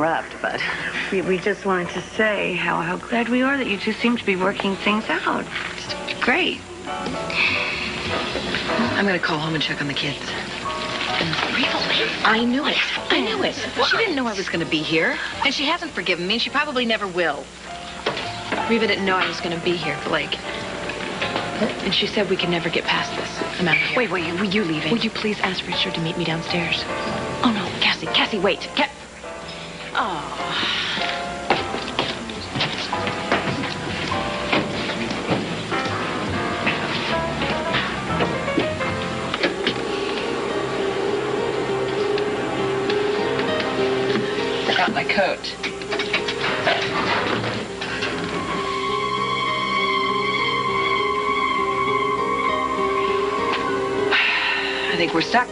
interrupt, but we just wanted to say how glad we are that you two seem to be working things out. It's great. I'm going to call home and check on the kids. Really? I knew it. I knew it. She didn't know I was going to be here, and she hasn't forgiven me, and she probably never will. Reva didn't know I was going to be here, Blake. And she said we can never get past this. I'm out of here. Wait, were you leaving? Will you please ask Richard to meet me downstairs? Oh, no, Cassie, wait. Oh. Forgot my coat. I think we're stuck.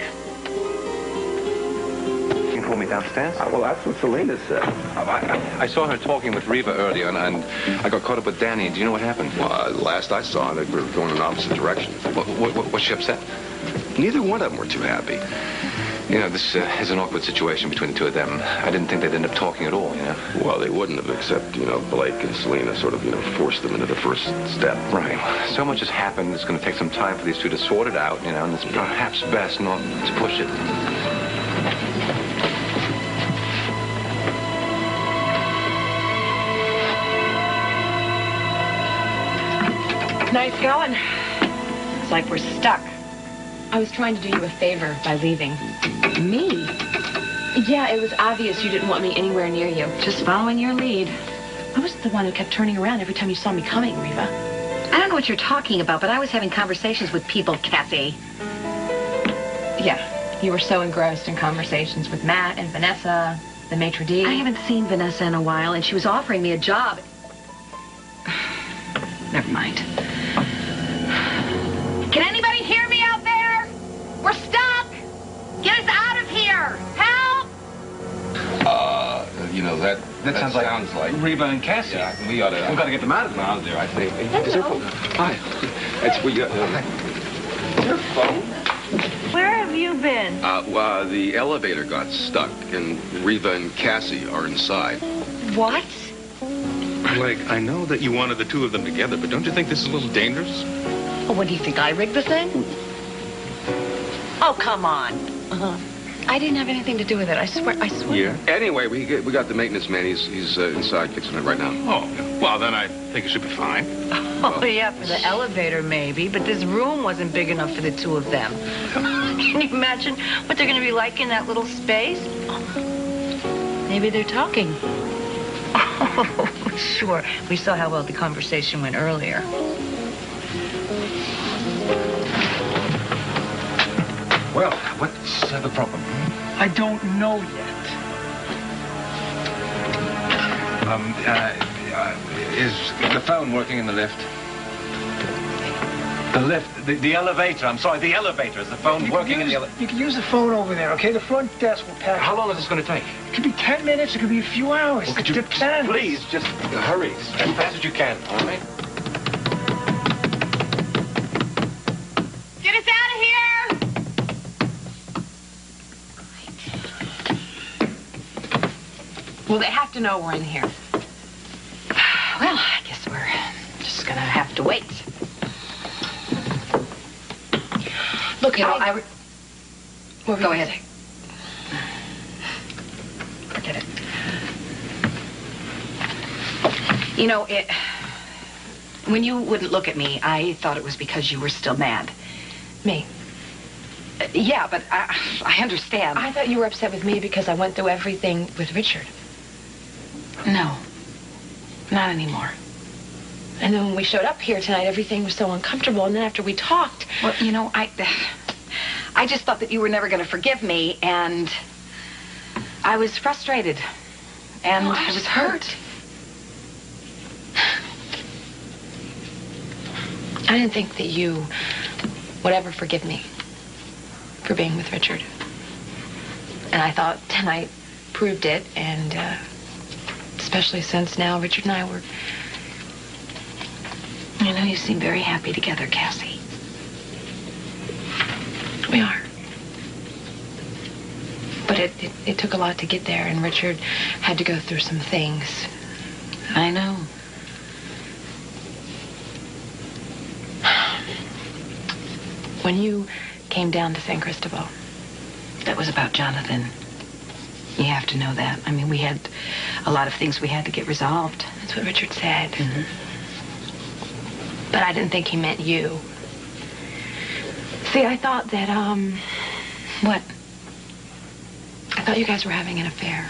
You for me downstairs? Well, that's what Selena said. I saw her talking with Reva earlier, and I got caught up with Danny. Do you know what happened? Well, last I saw, they were going in opposite directions. Was she upset? Neither one of them were too happy. You know, this is an awkward situation between the two of them. I didn't think they'd end up talking at all, you know? Well, they wouldn't have, except, Blake and Selena sort of, forced them into the first step. Right. So much has happened. It's going to take some time for these two to sort it out, and it's perhaps best not to push it. Nice going. It's like we're stuck. I was trying to do you a favor by leaving. Me? Yeah, it was obvious you didn't want me anywhere near you. Just following your lead. I was the one who kept turning around every time you saw me coming, Reva. I don't know what you're talking about, but I was having conversations with people, Cassie. Yeah, you were so engrossed in conversations with Matt and Vanessa, the maitre d'. I haven't seen Vanessa in a while, and she was offering me a job. Never mind. Can anybody hear me out there? We're stuck! Get us out of here! Help! That sounds like Reva and Cassie. Yeah, we got to get them out of there, I think. Is there phone? Hi. It's your phone? Where have you been? The elevator got stuck, and Reva and Cassie are inside. What? Blake, I know that you wanted the two of them together, but don't you think this is a little dangerous? Oh, what do you think? I rigged the thing? Oh, come on. I didn't have anything to do with it. I swear. Yeah. Anyway, we got the maintenance man. He's inside fixing it right now. Oh, well, then I think it should be fine. Oh, yeah, for the elevator, maybe. But this room wasn't big enough for the two of them. Can you imagine what they're going to be like in that little space? Maybe they're talking. Oh, sure. We saw how well the conversation went earlier. Well, what's the problem? I don't know yet. Is the phone working in the lift? The lift? The elevator. I'm sorry, the elevator. Is the phone working in the elevator? You can use the phone over there, okay? The front desk will pack. How long is this going to take? It could be 10 minutes. It could be a few hours. Well, It depends. Please, just hurry as fast as you can, all right? Get us out of here! Well, they have to know we're in here. Well, I guess we're just gonna have to wait. Look, You know, What were you Go gonna ahead. say? Forget it. You know, when you wouldn't look at me, I thought it was because you were still mad. Me. Yeah, but I understand. I thought you were upset with me because I went through everything with Richard. No, not anymore. And then when we showed up here tonight, everything was so uncomfortable. And then after we talked... Well, you know, I just thought that you were never going to forgive me, and I was frustrated, and Oh, I was hurt. I didn't think that you would ever forgive me for being with Richard. And I thought tonight proved it, and especially since now Richard and I were... You know, you seem very happy together, Cassie. We are. But it took a lot to get there, and Richard had to go through some things. I know. When you came down to San Cristobal, That was about Jonathan. You have to know that. I mean, we had a lot of things we had to get resolved. that's what Richard said. Mm-hmm. But I didn't think he meant you. See, I thought that, What? I thought you guys were having an affair.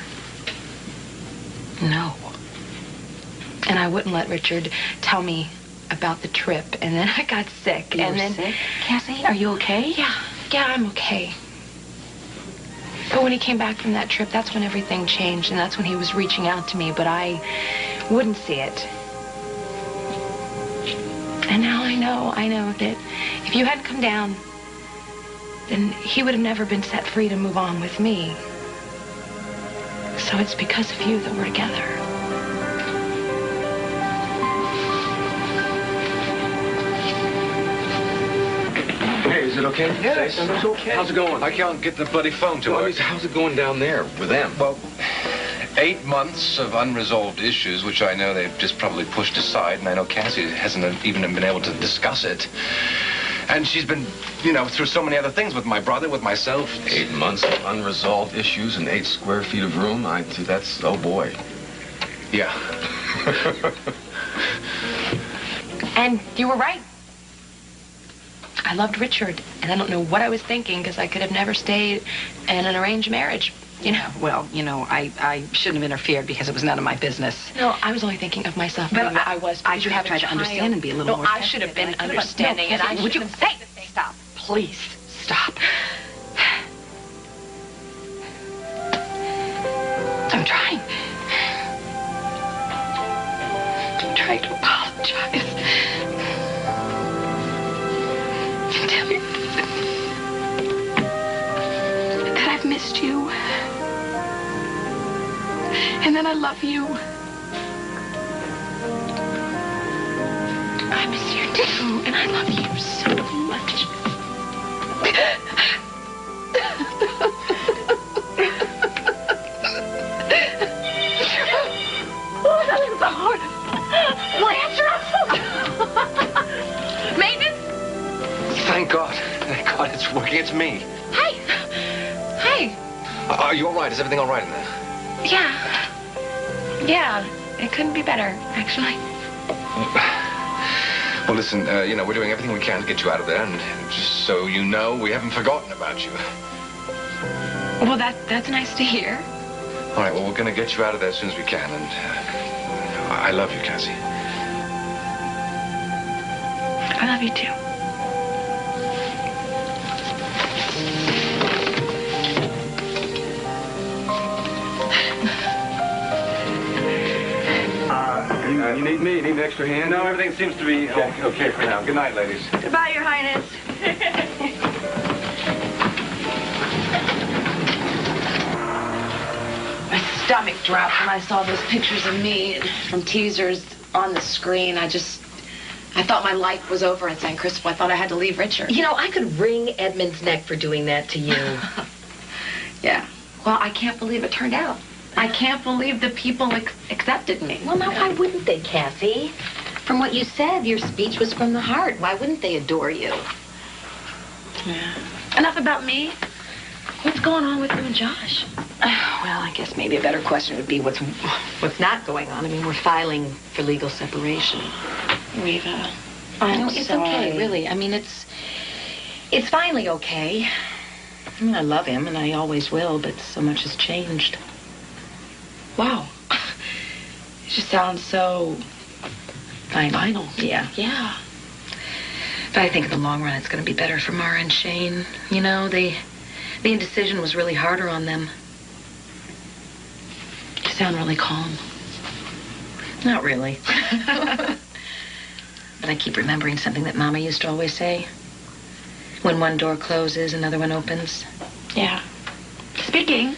No. And I wouldn't let Richard tell me about the trip. And then I got sick. You and were then sick? Cassie, are you okay? Yeah, I'm okay. But when he came back from that trip, that's when everything changed, and that's when he was reaching out to me, but I wouldn't see it. And now I know that if you hadn't come down, then he would have never been set free to move on with me. So it's because of you that we're together. Hey, is it okay? Yes, it's okay. How's it going? I can't get the bloody phone to Well, work. how's it going down there with them? Well, 8 months of unresolved issues, which I know they've just probably pushed aside, and I know Cassie hasn't even been able to discuss it. And she's been, through so many other things with my brother, with myself. 8 months of unresolved issues and 8 square feet of room. That's, oh boy. Yeah. And you were right. I loved Richard, and I don't know what I was thinking, because I could have never stayed in an arranged marriage, Well, I shouldn't have interfered because it was none of my business. No, I was only thinking of myself. But I was. I because should you have a tried to child. understand and be a little No, more I should have been sensitive. understanding, and I Would you shouldn't say have said the things. stop? Please stop. I'm trying. I'm trying to apologize. Tell you that I've missed you. And then I love you. I miss you too, and I love you so much. Oh, that is the hardest. Maintenance? Thank God. Thank God it's working. It's me. Hey. Are you all right? Is everything all right in there? Yeah, it couldn't be better, actually. Well, listen, we're doing everything we can to get you out of there, and just so you know, we haven't forgotten about you. Well, that's nice to hear. All right, well, we're going to get you out of there as soon as we can, and I love you, Cassie. I love you too. You need me? Need an extra hand? No, everything seems to be okay for now. Good night, ladies. Goodbye, Your Highness. My stomach dropped when I saw those pictures of me from teasers on the screen. I thought my life was over at San Cristobal. I thought I had to leave Richard. I could wring Edmund's neck for doing that to you. Yeah. Well, I can't believe it turned out. I can't believe the people accepted me. Well, now, why wouldn't they, Cassie? From what you said, your speech was from the heart. Why wouldn't they adore you? Yeah. Enough about me. What's going on with you and Josh? Well, I guess maybe a better question would be what's not going on. I mean, we're filing for legal separation. Reva, It's okay, really. I mean, it's finally okay. I mean, I love him, and I always will, but so much has changed. Wow. It just sounds so Final. Yeah. Yeah. But I think in the long run, it's going to be better for Mara and Shane. The indecision was really harder on them. You sound really calm. Not really. But I keep remembering something that Mama used to always say. When one door closes, another one opens. Yeah. Speaking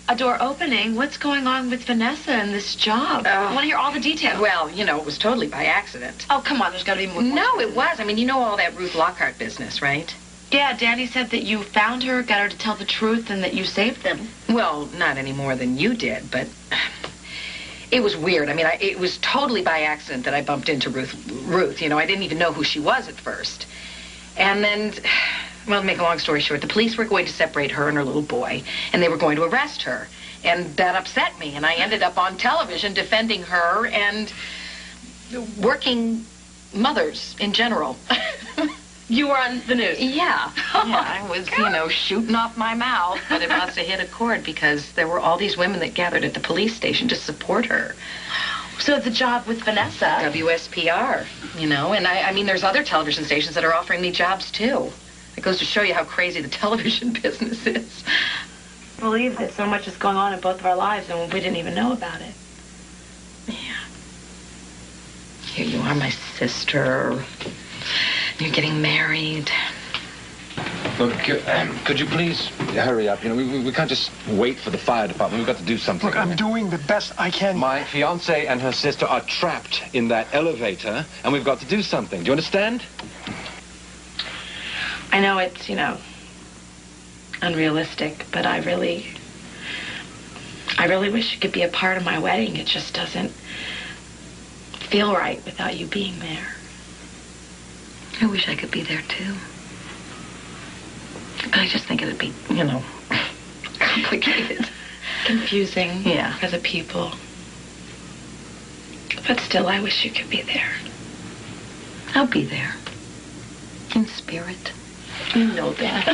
a door opening, what's going on with Vanessa and this job? I want to hear all the details. Well, it was totally by accident. Oh, come on, there's got to be more. No, it was. I mean, you know all that Ruth Lockhart business, right? Yeah, Daddy said that you found her, got her to tell the truth, and that you saved them. Well, not any more than you did, but it was weird. I mean, it was totally by accident that I bumped into Ruth. You know, I didn't even know who she was at first. And then, well, to make a long story short, the police were going to separate her and her little boy, and they were going to arrest her. And that upset me, and I ended up on television defending her and working mothers in general. You were on the news. Yeah. Yeah, I was, shooting off my mouth, but it must have hit a chord because there were all these women that gathered at the police station to support her. So the job with Vanessa. WSPR, and I mean, there's other television stations that are offering me jobs, too. It goes to show you how crazy the television business is. I believe that so much is going on in both of our lives and we didn't even know about it. Yeah. Here you are, my sister. You're getting married. Look, could you please hurry up? We can't just wait for the fire department. We've got to do something. Look, I'm doing the best I can. My fiancée and her sister are trapped in that elevator, and we've got to do something. Do you understand? I know it's, unrealistic, but I really wish you could be a part of my wedding. It just doesn't feel right without you being there. I wish I could be there, too. But I just think it'd be, complicated. Confusing. Yeah. For the people. But still, I wish you could be there. I'll be there. In spirit. You know that.